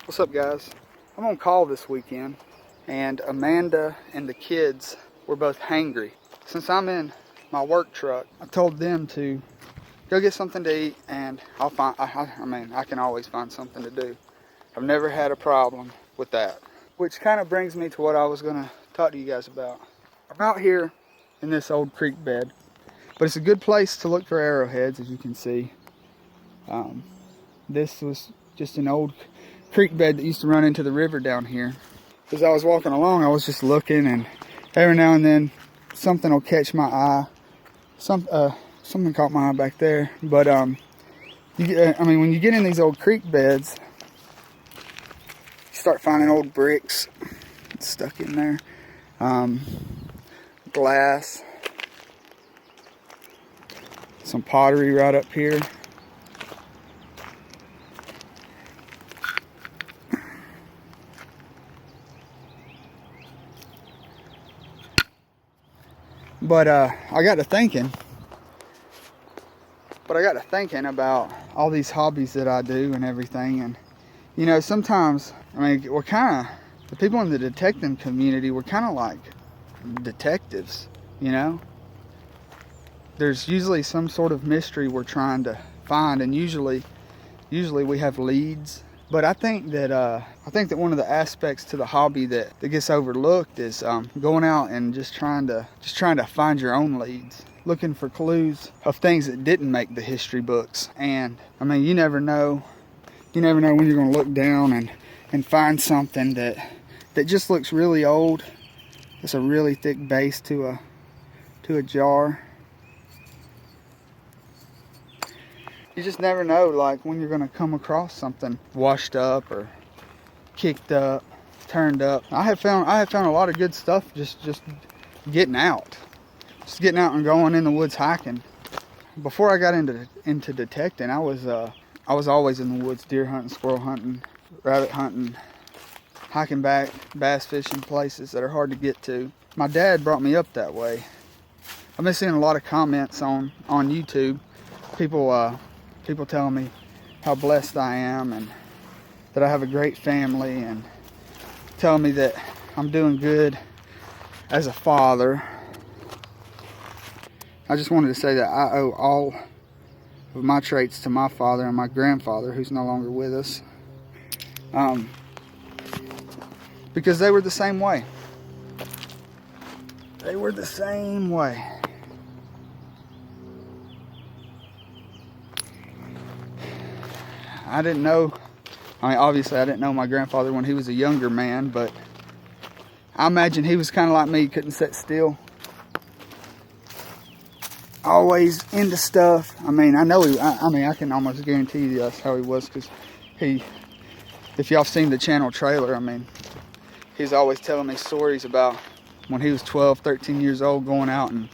What's up, guys? I'm on call this weekend, and Amanda and the kids were both hangry. Since I'm in my work truck, I told them to go get something to eat, and I'll find. I can always find something to do. I've never had a problem with that. Which kind of brings me to what I was gonna talk to you guys about. I'm out here in this old creek bed, but it's a good place to look for arrowheads, as you can see. This was just an old creek bed that used to run into the river down here. As I was walking along, I was just looking, and every now and then something will catch my eye. Something caught my eye back there. But when you get in these old creek beds, you start finding old bricks stuck in there, glass, some pottery right up here. But I got to thinking about all these hobbies that I do and everything. And, you know, sometimes, we're kind of, the people in the detecting community, we're kind of like detectives, you know? There's usually some sort of mystery we're trying to find, and usually we have leads. But I think that one of the aspects to the hobby that gets overlooked is going out and just trying to find your own leads, looking for clues of things that didn't make the history books. And you never know when you're going to look down and find something that just looks really old. It's a really thick base to a jar. You just never know, like, when you're going to come across something washed up or kicked up, turned up. I have found a lot of good stuff just getting out. Just getting out and going in the woods hiking. Before I got into detecting, I was always in the woods, deer hunting, squirrel hunting, rabbit hunting, hiking back, bass fishing places that are hard to get to. My dad brought me up that way. I've been seeing a lot of comments on YouTube. People telling me how blessed I am and that I have a great family, and telling me that I'm doing good as a father. I just wanted to say that I owe all of my traits to my father and my grandfather, who's no longer with us, because they were the same way. They were the same way. I didn't know, obviously I didn't know my grandfather when he was a younger man, but I imagine he was kind of like me, couldn't sit still. Always into stuff. I can almost guarantee you that's how he was, because if y'all seen the channel trailer, he's always telling me stories about when he was 12, 13 years old, going out and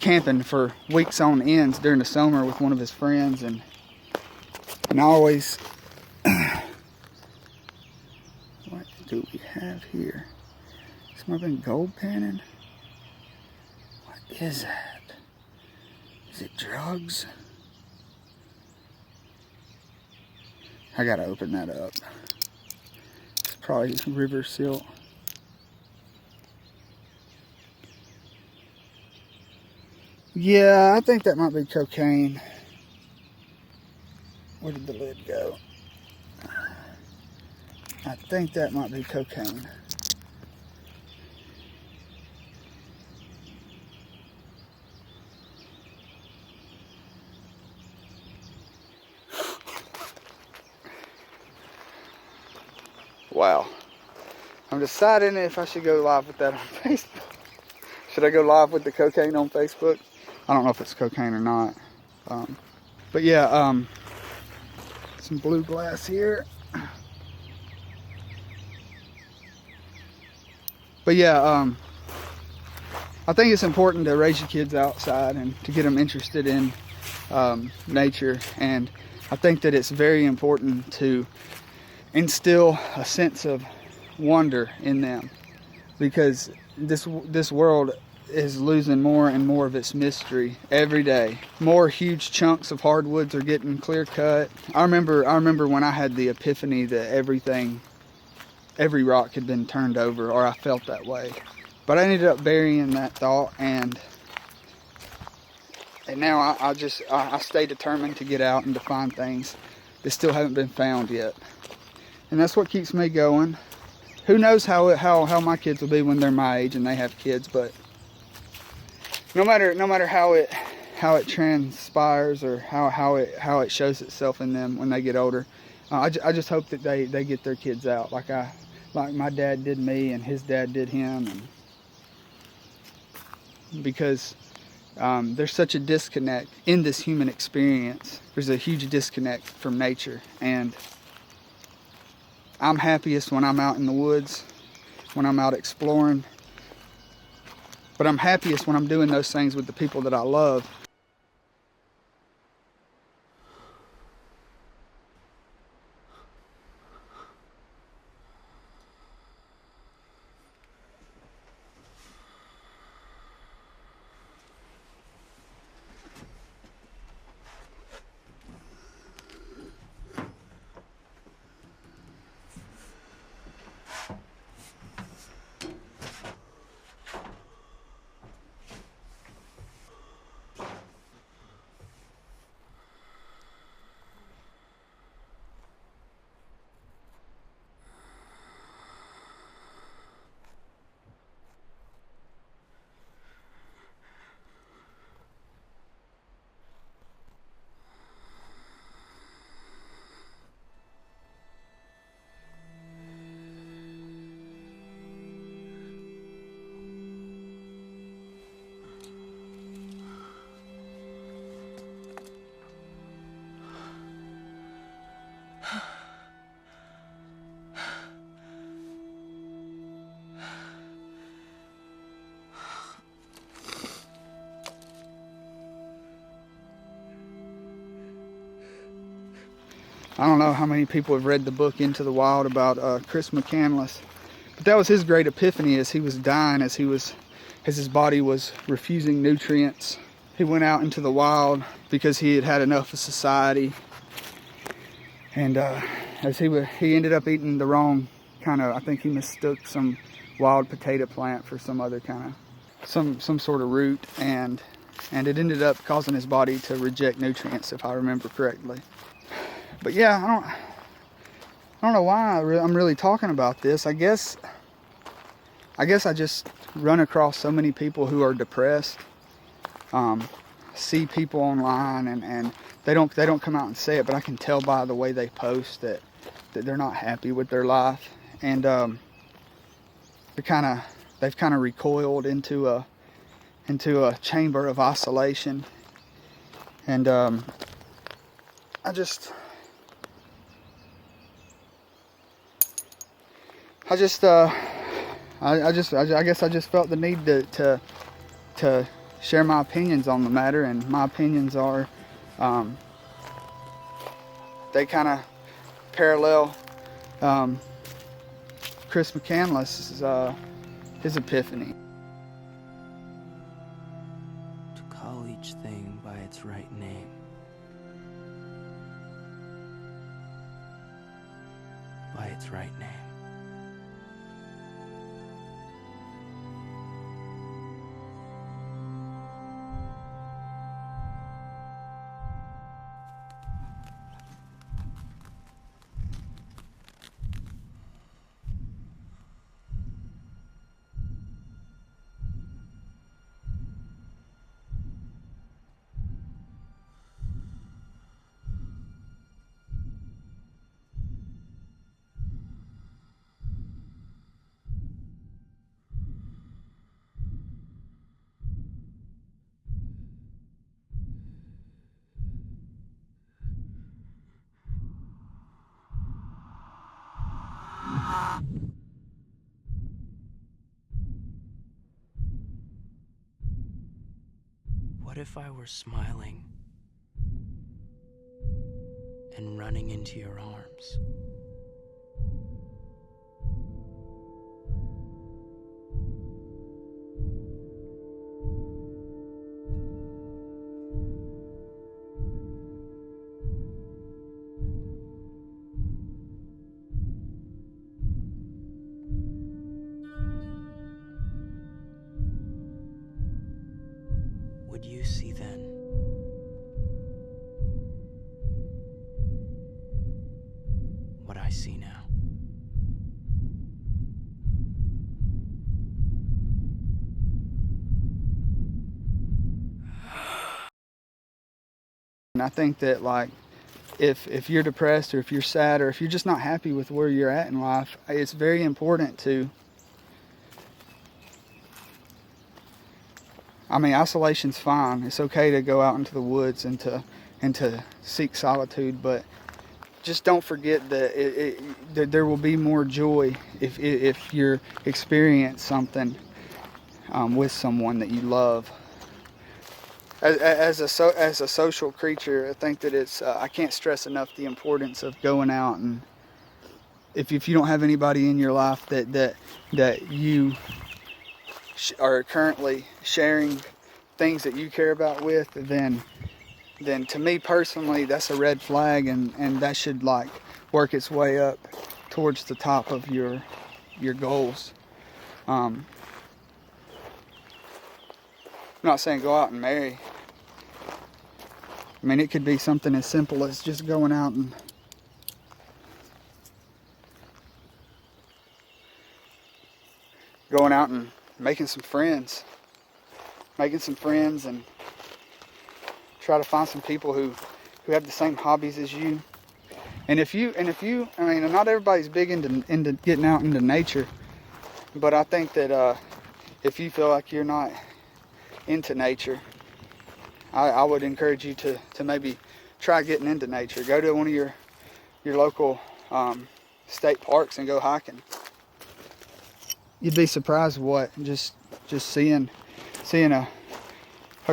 camping for weeks on ends during the summer with one of his friends, and I always, what do we have here? This might have been gold panning. What is that? Is it drugs? I gotta open that up. It's probably river silt. Yeah, I think that might be cocaine. Where did the lid go? I think that might be cocaine. Wow. I'm deciding if I should go live with that on Facebook. Should I go live with the cocaine on Facebook? I don't know if it's cocaine or not. But yeah, some blue glass here. But yeah, I think it's important to raise your kids outside and to get them interested in nature. And I think that it's very important to instill a sense of wonder in them, because this world is losing more and more of its mystery every day. More huge chunks of hardwoods are getting clear cut. I remember when I had the epiphany that every rock had been turned over, or I felt that way. But I ended up burying that thought, and now I stay determined to get out and to find things that still haven't been found yet. And that's what keeps me going. Who knows how my kids will be when they're my age and they have kids, but no matter how it transpires or how it shows itself in them when they get older, I just hope that they get their kids out like my dad did me and his dad did him, and because there's such a disconnect in this human experience. There's a huge disconnect from nature, and I'm happiest when I'm out in the woods, when I'm out exploring. But I'm happiest when I'm doing those things with the people that I love. I don't know how many people have read the book Into the Wild about Chris McCandless, but that was his great epiphany as he was dying, as his body was refusing nutrients. He went out into the wild because he had had enough of society, and as he ended up eating the wrong kind of, I think he mistook some wild potato plant for some other kind of some sort of root, and it ended up causing his body to reject nutrients, if I remember correctly. But yeah, I don't know why I'm really talking about this. I guess I just run across so many people who are depressed. See people online and they don't come out and say it, but I can tell by the way they post that they're not happy with their life, and they've kind of recoiled into a chamber of isolation, and I guess I just felt the need to share my opinions on the matter, and my opinions are they kind of parallel Chris McCandless' his epiphany. To call each thing by its right name. By its right name. What if I were smiling and running into your arms? would you see then? What I see now. And I think that, like, if you're depressed, or if you're sad, or if you're just not happy with where you're at in life, it's very important to, I mean, isolation's fine. It's okay to go out into the woods and to seek solitude, but just don't forget that that there will be more joy if you experience something with someone that you love. As a social creature, I think that it's I can't stress enough the importance of going out, and if you don't have anybody in your life that you are currently sharing things that you care about with, then to me personally, that's a red flag, and that should, like, work its way up towards the top of your goals. I'm not saying go out and marry. I mean, it could be something as simple as just going out and making some friends. And try to find some people who have the same hobbies as you. And if you, I mean, not everybody's big into getting out into nature, but I think that if you feel like you're not into nature, I would encourage you to maybe try getting into nature. Go to one of your local state parks and go hiking. You'd be surprised what just seeing a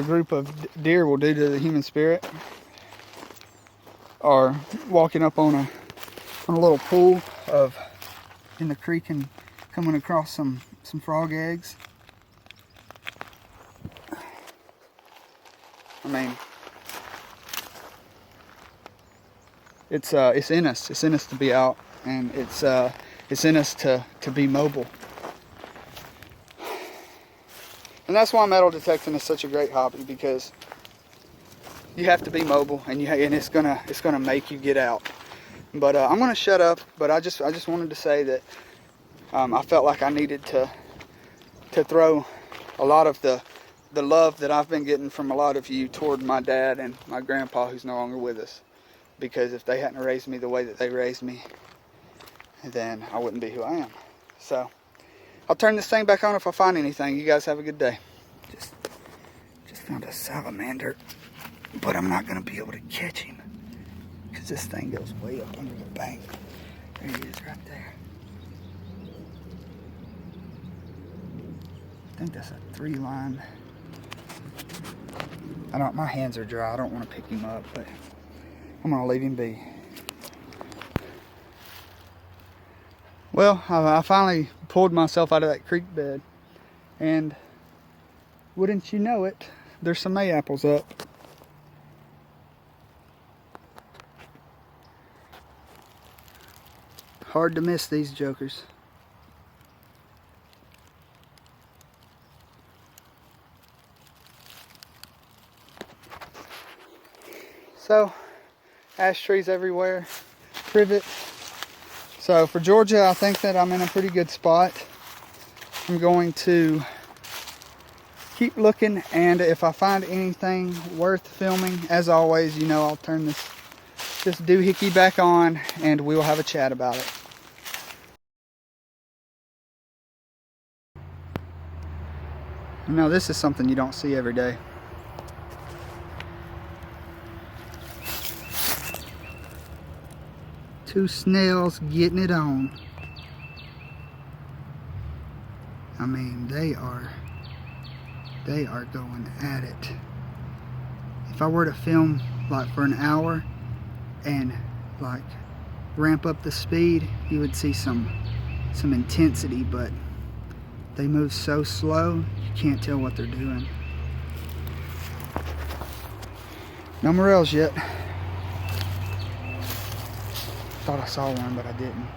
group of deer will do to the human spirit. Or walking up on a little pool in the creek and coming across some frog eggs. I mean, it's in us. It's in us to be out, and it's in us to be mobile. And that's why metal detecting is such a great hobby, because you have to be mobile, and it's gonna make you get out. But I'm gonna shut up. But I just wanted to say that I felt like I needed to throw a lot of the love that I've been getting from a lot of you toward my dad and my grandpa, who's no longer with us. Because if they hadn't raised me the way that they raised me, then I wouldn't be who I am. So I'll turn this thing back on if I find anything. You guys have a good day. Just found a salamander, but I'm not gonna be able to catch him because this thing goes way up under the bank. There he is, right there. I think that's a 3-line. My hands are dry. I don't want to pick him up, but I'm gonna leave him be. Well, I finally pulled myself out of that creek bed, and wouldn't you know it, there's some May apples up. Hard to miss these jokers. So, ash trees everywhere, privet. So for Georgia, I think that I'm in a pretty good spot. I'm going to keep looking, and if I find anything worth filming, as always, you know, I'll turn this doohickey back on and we'll have a chat about it. Now this is something you don't see every day. Two snails getting it on. I mean, they are going at it. If I were to film like for an hour and like ramp up the speed, you would see some intensity, but they move so slow you can't tell what they're doing. No morels yet. Thought I saw one, but I didn't.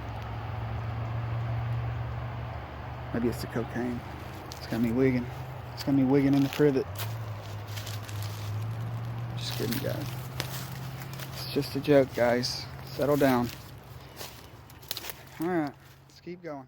Maybe it's the cocaine. It's got me wigging. It's got me wigging in the privet. didn't go. It's just a joke, guys. Settle down. All right, let's keep going.